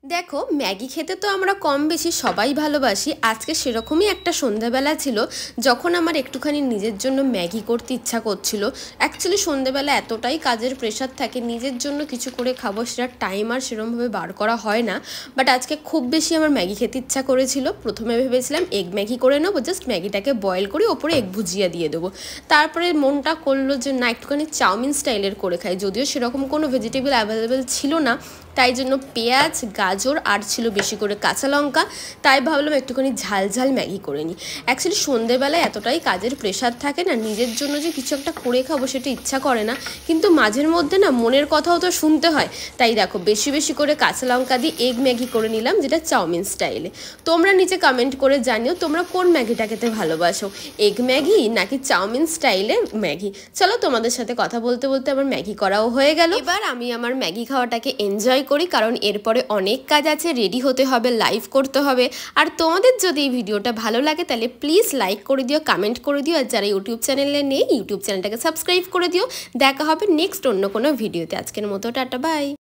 দেখো ম্যাগি খেতে তো আমরা কম বেশি সবাই ভালোবাসি। আজকে সেরকমই একটা সন্ধ্যাবেলা ছিল যখন আমার একটুখানি নিজের জন্য ম্যাগি করতে ইচ্ছা করছিল। অ্যাকচুয়ালি সন্ধ্যাবেলা এতটাই কাজের প্রেশার থাকে, নিজের জন্য কিছু করে খাবো সেটা টাইম আর সেরকমভাবে বার করা হয় না। বাট আজকে খুব বেশি আমার ম্যাগি খেতে ইচ্ছা করেছিল। প্রথমে ভেবেছিলাম এগ ম্যাগি করে নেবো, জাস্ট ম্যাগিটাকে বয়েল করে ওপরে এগ ভুজিয়া দিয়ে দেবো। তারপরে মনটা করলো যে না, একটুখানি চাউমিন স্টাইলের করে খাই। যদিও সেরকম কোনো ভেজিটেবল অ্যাভেলেবেল ছিল না, তাই জন্য পেঁয়াজ, গাজর আর ছিল বেশি করে কাঁচা লঙ্কা। তাই ভাবলাম একটুখানি ঝাল ঝাল ম্যাগি করে নিই। অ্যাকচুয়ালি সন্ধ্যেবেলায় এতটাই কাজের প্রেশার থাকে না, নিজের জন্য যে কিছু একটা করে খাবো সেটা ইচ্ছা করে না, কিন্তু মাঝের মধ্যে না মনের কথাও তো শুনতে হয়। তাই দেখো বেশি বেশি করে কাঁচা লঙ্কা দিয়ে এগ ম্যাগি করে নিলাম, যেটা চাউমিন স্টাইলে। তোমরা নিচে কমেন্ট করে জানিও তোমরা কোন ম্যাগিটা খেতে ভালোবাসো, এগ ম্যাগি নাকি চাউমিন স্টাইলে ম্যাগি। চলো তোমাদের সাথে কথা বলতে বলতে আমার ম্যাগি করাও হয়ে গেল। এবার আমি আমার ম্যাগি খাওয়াটাকে এনজয় করি, কারণ এরপরে অনেক কাজ আছে, রেডি হতে হবে, লাইভ করতে হবে। আর তোমাদের যদি এই ভিডিওটা ভালো লাগে তাহলে প্লিজ লাইক করে দিও, কমেন্ট করে দিও। আর যারা ইউটিউব চ্যানেলে নেই ইউটিউব চ্যানেলটাকে সাবস্ক্রাইব করে দিও। দেখা হবে নেক্সট অন্য কোনো ভিডিওতে। আজকের মতো টাটা, বাই।